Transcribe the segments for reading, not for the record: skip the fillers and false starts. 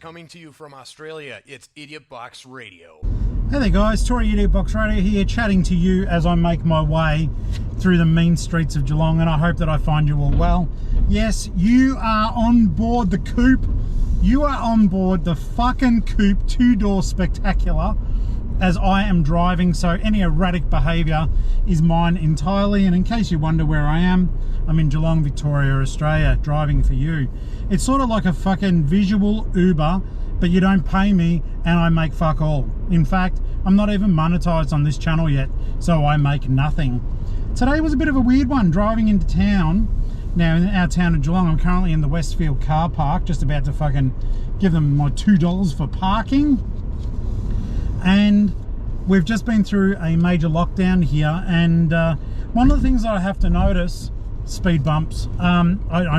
Coming to you from Australia, it's Idiot Box Radio. Hey there guys, Tory Idiot Box Radio here, chatting to you as I make my way through the mean streets of Geelong, and I hope that I find you all well. Yes, you are on board the coupe. You are on board the fucking coupe two-door spectacular as I am driving, so any erratic behaviour is mine entirely. And in case you wonder where I am, I'm in Geelong, Victoria, Australia, driving for you. It's sort of like a fucking visual Uber, but you don't pay me and I make fuck all. In fact, I'm not even monetized on this channel yet, so I make nothing. Today was a bit of a weird one, driving into town. Now in our town of Geelong, I'm currently in the Westfield car park, just about to fucking give them my $2 for parking. And we've just been through a major lockdown here, and one of the things that I have to notice, speed bumps, I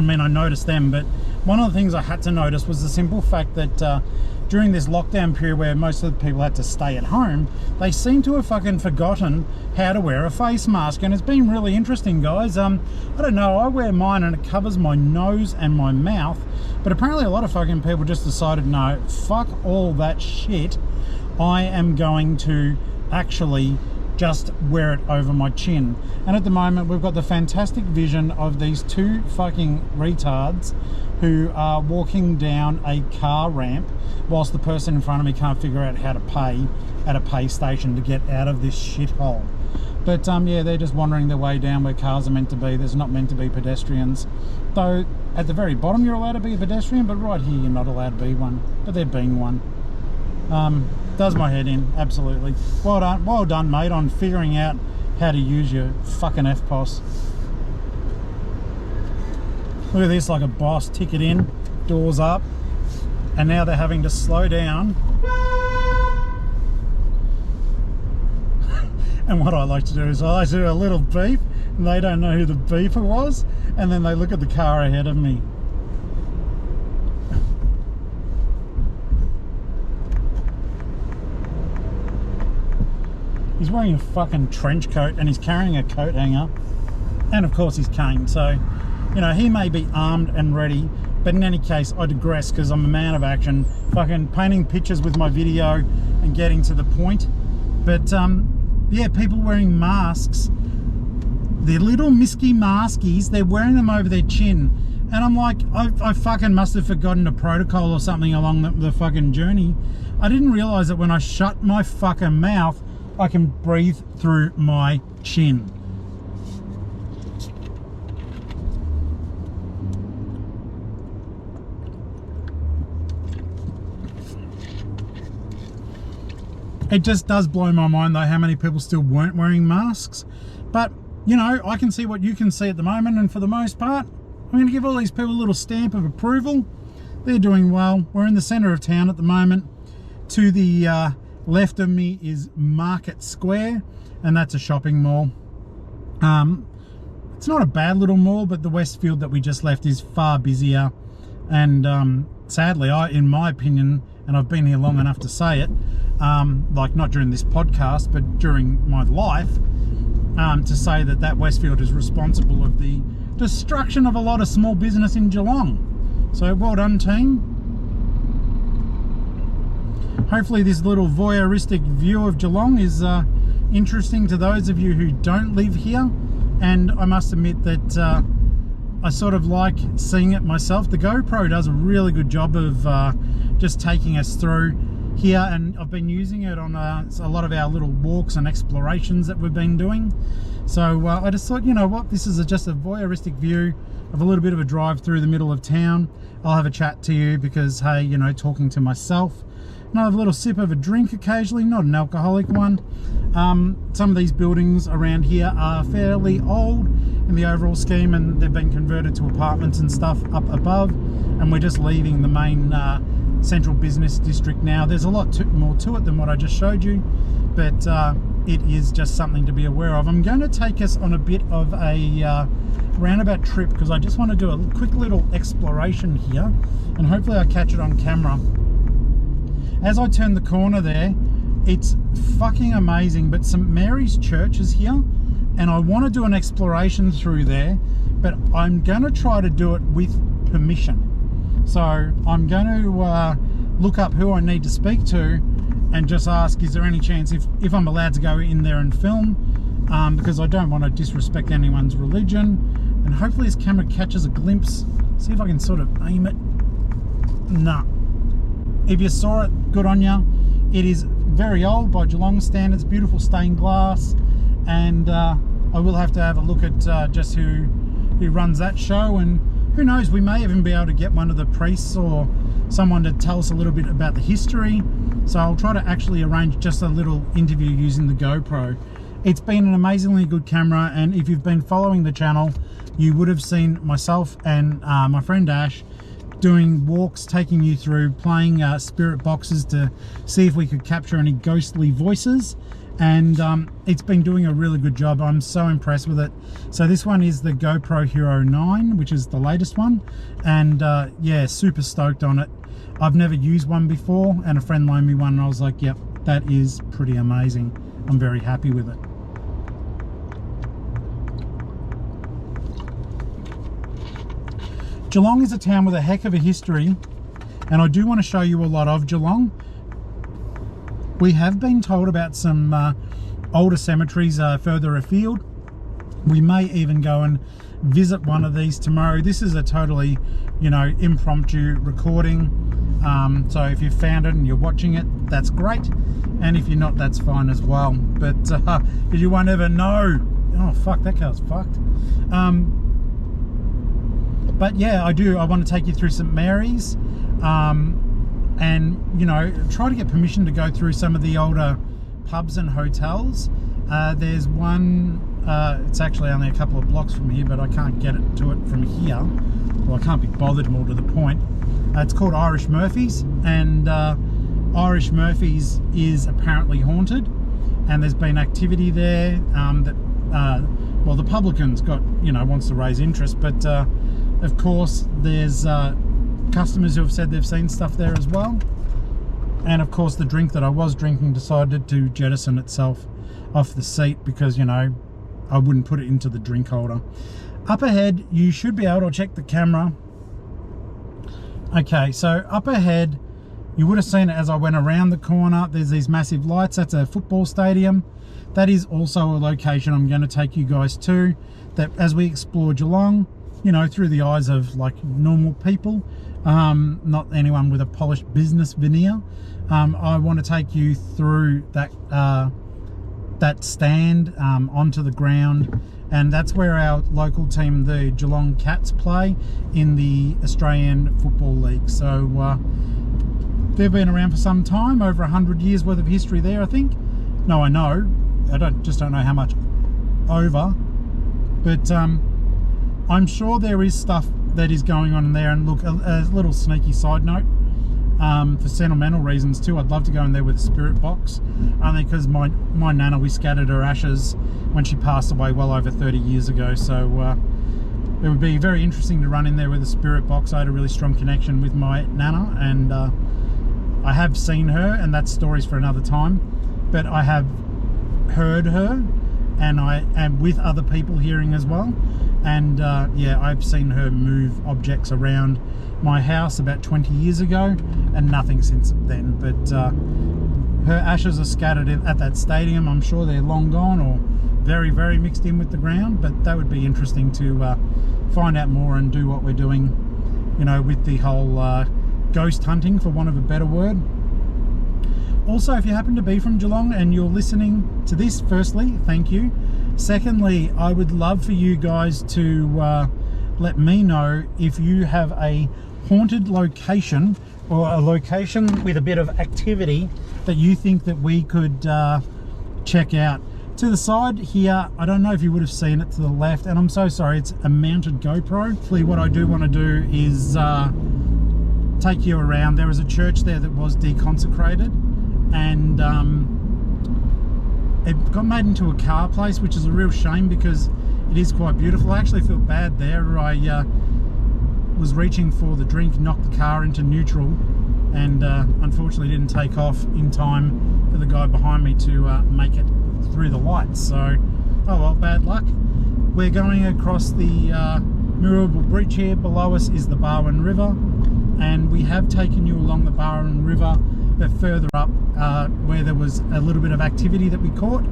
noticed them, but one of the things I had to notice was the simple fact that during this lockdown period where most of the people had to stay at home, they seem to have fucking forgotten how to wear a face mask. And it's been really interesting, guys. I don't know, I wear mine and it covers my nose and my mouth, but apparently a lot of fucking people just decided, no, fuck all that shit, I am going to actually just wear it over my chin. And at the moment we've got the fantastic vision of these two fucking retards who are walking down a car ramp whilst the person in front of me can't figure out how to pay at a pay station to get out of this shithole. But yeah, they're just wandering their way down where cars are meant to be. There's not meant to be pedestrians, though at the very bottom you're allowed to be a pedestrian, but right here you're not allowed to be one, but they're being one. Does my head in, absolutely. Well done, mate, on figuring out how to use your fucking FPOS. Look at this, like a boss. Ticket in, doors up, and now they're having to slow down. And what I like to do is I like to do a little beep, and they don't know who the beeper was, and then they look at the car ahead of me. He's wearing a fucking trench coat and he's carrying a coat hanger, and of course his cane. So, you know, he may be armed and ready, but in any case, I digress because I'm a man of action, fucking painting pictures with my video and getting to the point. But yeah, people wearing masks, they're little misky maskies, they're wearing them over their chin, and I'm like, I fucking must have forgotten a protocol or something along the fucking journey. I didn't realize that when I shut my fucking mouth, I can breathe through my chin. It just does blow my mind though how many people still weren't wearing masks. But, you know, I can see what you can see at the moment, and for the most part, I'm going to give all these people a little stamp of approval. They're doing well. We're in the centre of town at the moment. To the left of me is Market Square, and that's a shopping mall. It's not a bad little mall, but the Westfield that we just left is far busier, and sadly, in my opinion, and I've been here long enough to say it, like not during this podcast but during my life, to say that Westfield is responsible of the destruction of a lot of small business in Geelong. So well done, team. Hopefully this little voyeuristic view of Geelong is interesting to those of you who don't live here, and I must admit that I sort of like seeing it myself. The GoPro does a really good job of just taking us through here, and I've been using it on a lot of our little walks and explorations that we've been doing. So I just thought, you know what, this is just a voyeuristic view of a little bit of a drive through the middle of town. I'll have a chat to you because, hey, you know, talking to myself, and I'll have a little sip of a drink occasionally, not an alcoholic one. Some of these buildings around here are fairly old in the overall scheme, and they've been converted to apartments and stuff up above, and we're just leaving the main central business district now. There's a lot more to it than what I just showed you, but it is just something to be aware of. I'm going to take us on a bit of a roundabout trip because I just want to do a quick little exploration here, and hopefully I catch it on camera. As I turn the corner there, it's fucking amazing, but St Mary's Church is here, and I want to do an exploration through there, but I'm going to try to do it with permission. So I'm going to look up who I need to speak to and just ask, is there any chance if I'm allowed to go in there and film, because I don't want to disrespect anyone's religion. And hopefully this camera catches a glimpse. See if I can sort of aim it. Nah. If you saw it, good on ya. It is very old by Geelong standards, beautiful stained glass, and I will have to have a look at just who runs that show, and who knows, we may even be able to get one of the priests or someone to tell us a little bit about the history. So I'll try to actually arrange just a little interview using the GoPro. It's been an amazingly good camera, and if you've been following the channel, you would have seen myself and my friend Ash doing walks, taking you through, playing spirit boxes to see if we could capture any ghostly voices, and it's been doing a really good job. I'm so impressed with it. So this one is the GoPro Hero 9, which is the latest one, and yeah, super stoked on it. I've never used one before, and a friend loaned me one, and I was like, yep, that is pretty amazing. I'm very happy with it. Geelong is a town with a heck of a history, and I do want to show you a lot of Geelong. We have been told about some older cemeteries further afield. We may even go and visit one of these tomorrow. This is a totally, you know, impromptu recording. So if you found it and you're watching it, that's great. And if you're not, that's fine as well. But you won't ever know. Oh, fuck, that car's fucked. But yeah, I want to take you through St Mary's, and, you know, try to get permission to go through some of the older pubs and hotels. There's one, it's actually only a couple of blocks from here, but I can't get to it from here. Well, I can't be bothered, more to the point. It's called Irish Murphy's, and Irish Murphy's is apparently haunted, and there's been activity there that, well, the publican's got, you know, wants to raise interest, but of course there's customers who have said they've seen stuff there as well. And of course the drink that I was drinking decided to jettison itself off the seat because, you know, I wouldn't put it into the drink holder. Up ahead, you should be able to check the camera. Okay, so up ahead, you would have seen it as I went around the corner. There's these massive lights. That's a football stadium. That is also a location I'm going to take you guys to, that as we explore Geelong, you know, through the eyes of like normal people, not anyone with a polished business veneer. I want to take you through that that stand onto the ground, and that's where our local team, the Geelong Cats, play in the Australian Football League. So they've been around for some time, over 100 years worth of history there, I think. No, I know. I just don't know how much over, but I'm sure there is stuff that is going on in there. And look, a little sneaky side note, for sentimental reasons too, I'd love to go in there with a spirit box, only because my nana, we scattered her ashes when she passed away well over 30 years ago. So it would be very interesting to run in there with a spirit box. I had a really strong connection with my nana, and I have seen her, and that story's for another time, but I have heard her, and I am with other people hearing as well. And yeah, I've seen her move objects around my house about 20 years ago, and nothing since then. But her ashes are scattered at that stadium. I'm sure they're long gone or very, very mixed in with the ground, but that would be interesting to find out more and do what we're doing, you know, with the whole ghost hunting, for want of a better word. Also, if you happen to be from Geelong and you're listening to this, firstly, thank you. Secondly, I would love for you guys to let me know if you have a haunted location or a location with a bit of activity that you think that we could check out. To the side here, I don't know if you would have seen it to the left, and I'm so sorry, it's a mounted GoPro. What I do want to do is take you around. There was a church there that was deconsecrated, and it got made into a car place, which is a real shame because it is quite beautiful. I actually feel bad there. I was reaching for the drink, knocked the car into neutral, and unfortunately didn't take off in time for the guy behind me to make it through the lights. So, oh well, bad luck. We're going across the Mirrabel Bridge here. Below us is the Barwon River, and we have taken you along the Barwon River, but further up where there was a little bit of activity that we caught,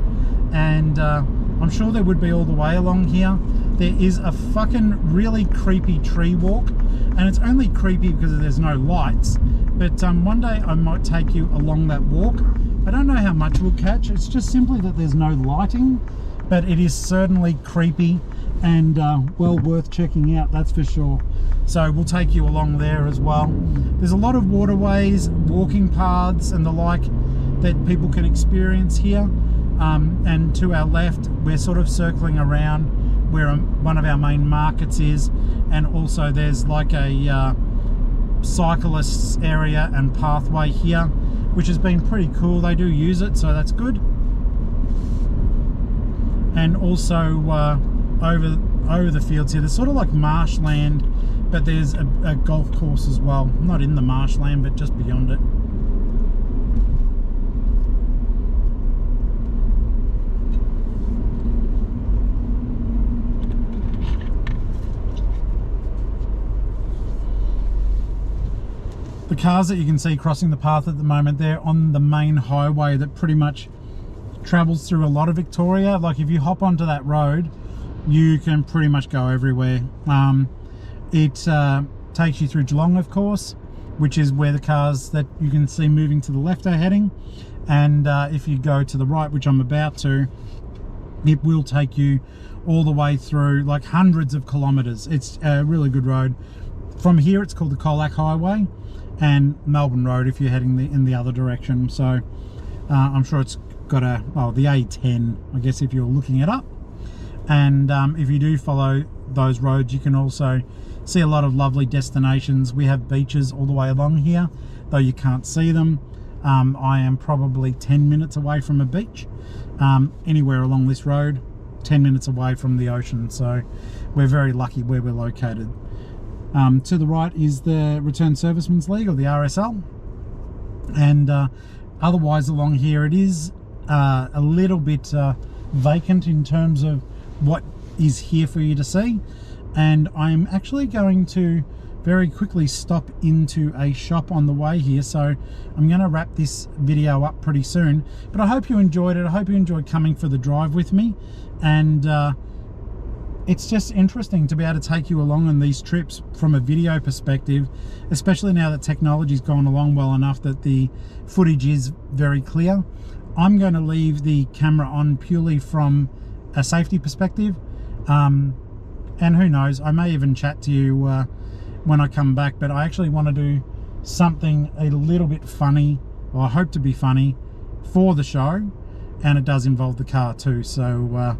and I'm sure there would be all the way along here. There is a fucking really creepy tree walk, and it's only creepy because there's no lights, but one day I might take you along that walk. I don't know how much we'll catch. It's just simply that there's no lighting, but it is certainly creepy and well worth checking out, that's for sure. So we'll take you along there as well. There's a lot of waterways, walking paths and the like that people can experience here, and to our left we're sort of circling around where one of our main markets is, and also there's like a cyclists area and pathway here, which has been pretty cool. They do use it, so that's good. And also over the fields here, there's sort of like marshland, but there's a golf course as well, not in the marshland but just beyond it. The cars that you can see crossing the path at the moment, they're on the main highway that pretty much travels through a lot of Victoria. Like if you hop onto that road, you can pretty much go everywhere. It takes you through Geelong, of course, which is where the cars that you can see moving to the left are heading, and if you go to the right, which I'm about to, it will take you all the way through like hundreds of kilometers. It's a really good road. From here it's called the Colac Highway, and Melbourne Road if you're heading in the other direction. So I'm sure it's got the A10, I guess, if you're looking it up. And if you do follow those roads, you can also see a lot of lovely destinations. We have beaches all the way along here, though you can't see them. I am probably 10 minutes away from a beach. Anywhere along this road, 10 minutes away from the ocean, so we're very lucky where we're located. To the right is the Returned Servicemen's League, or the RSL, and otherwise along here it is a little bit vacant in terms of what is here for you to see, and I'm actually going to very quickly stop into a shop on the way here, so I'm going to wrap this video up pretty soon. But I hope you enjoyed it. I hope you enjoyed coming for the drive with me, and it's just interesting to be able to take you along on these trips from a video perspective, especially now that technology's gone along well enough that the footage is very clear. I'm going to leave the camera on purely from a safety perspective, and who knows, I may even chat to you when I come back, but I actually want to do something a little bit funny, or I hope to be funny, for the show, and it does involve the car too, so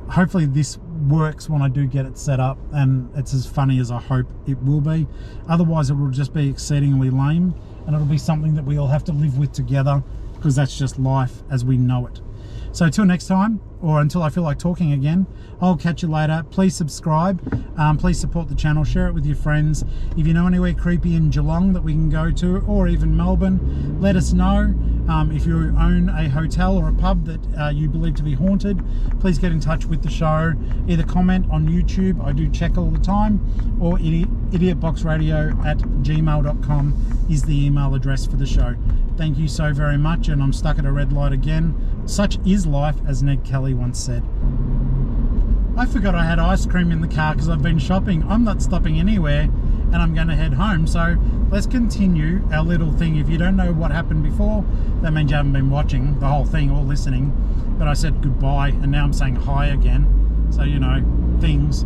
hopefully this works when I do get it set up and it's as funny as I hope it will be. Otherwise it will just be exceedingly lame, and it'll be something that we all have to live with together, because that's just life as we know it. So till next time, or until I feel like talking again, I'll catch you later. Please subscribe, please support the channel, share it with your friends. If you know anywhere creepy in Geelong that we can go to, or even Melbourne, let us know. If you own a hotel or a pub that you believe to be haunted, please get in touch with the show. Either comment on YouTube, I do check all the time, or idiotboxradio@gmail.com is the email address for the show. Thank you so very much, and I'm stuck at a red light again. Such is life, as Ned Kelly once said. I forgot I had ice cream in the car because I've been shopping. I'm not stopping anywhere, and I'm going to head home. So let's continue our little thing. If you don't know what happened before, that means you haven't been watching the whole thing or listening. But I said goodbye, and now I'm saying hi again. So, you know, things.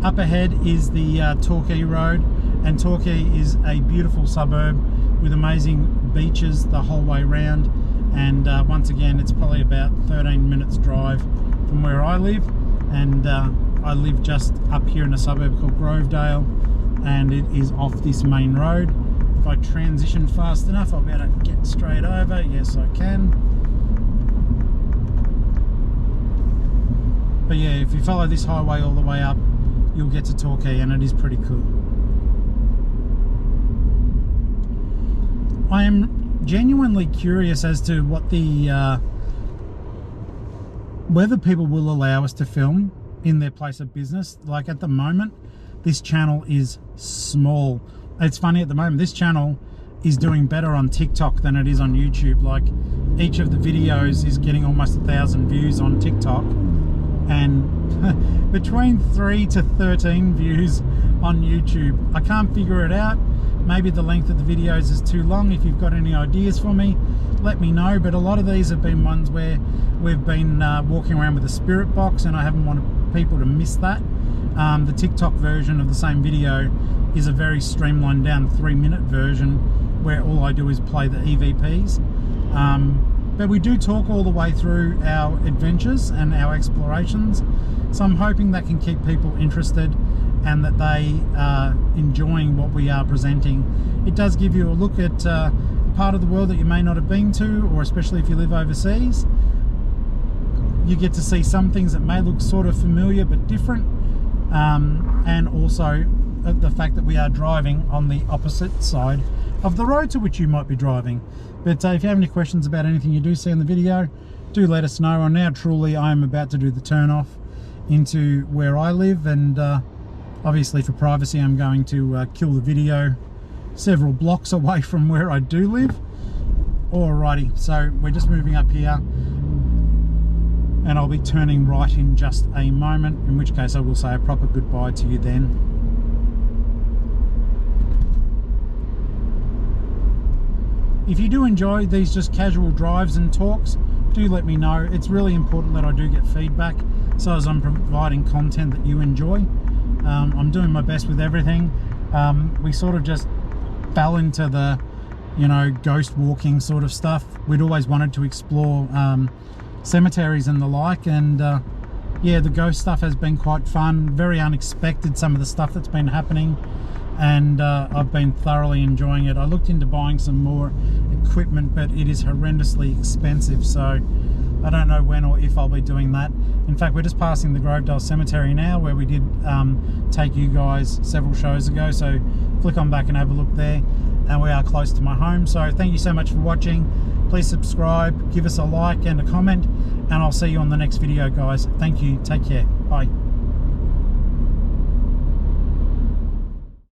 Up ahead is the Torquay Road, and Torquay is a beautiful suburb with amazing beaches the whole way round. And once again, it's probably about 13 minutes drive from where I live, and I live just up here in a suburb called Grovedale, and it is off this main road. If I transition fast enough, I'll be able to get straight over. Yes, I can. But yeah, if you follow this highway all the way up, you'll get to Torquay, and it is pretty cool. I am genuinely curious as to what the whether people will allow us to film in their place of business. Like at the moment, this channel is small. it's funny at the moment, this channel is doing better on TikTok than it is on YouTube. Like, each of the videos is getting almost 1,000 views on TikTok, and between 3 to 13 views on YouTube. I can't figure it out. Maybe the length of the videos is too long. If you've got any ideas for me, let me know. But a lot of these have been ones where we've been walking around with a spirit box, and I haven't wanted people to miss that. The TikTok version of the same video is a very streamlined down 3-minute version where all I do is play the EVPs. But we do talk all the way through our adventures and our explorations, so I'm hoping that can keep people interested and that they are enjoying what we are presenting. It does give you a look at a part of the world that you may not have been to, or especially if you live overseas. You get to see some things that may look sort of familiar but different, and also the fact that we are driving on the opposite side of the road to which you might be driving. But if you have any questions about anything you do see in the video, do let us know. And now truly I am about to do the turn off into where I live, and obviously for privacy I'm going to kill the video several blocks away from where I do live. Alrighty, so we're just moving up here, and I'll be turning right in just a moment, in which case I will say a proper goodbye to you then. If you do enjoy these just casual drives and talks, do let me know. It's really important that I do get feedback, so as I'm providing content that you enjoy. I'm doing my best with everything. We sort of just fell into the, you know, ghost walking sort of stuff. We'd always wanted to explore cemeteries and the like, and yeah, the ghost stuff has been quite fun. Very unexpected, some of the stuff that's been happening, and I've been thoroughly enjoying it. I looked into buying some more equipment, but it is horrendously expensive, so I don't know when or if I'll be doing that. In fact, we're just passing the Grovedale Cemetery now, where we did take you guys several shows ago, so flick on back and have a look there, and we are close to my home. So thank you so much for watching. Please subscribe, give us a like and a comment, and I'll see you on the next video, guys. Thank you, take care, bye.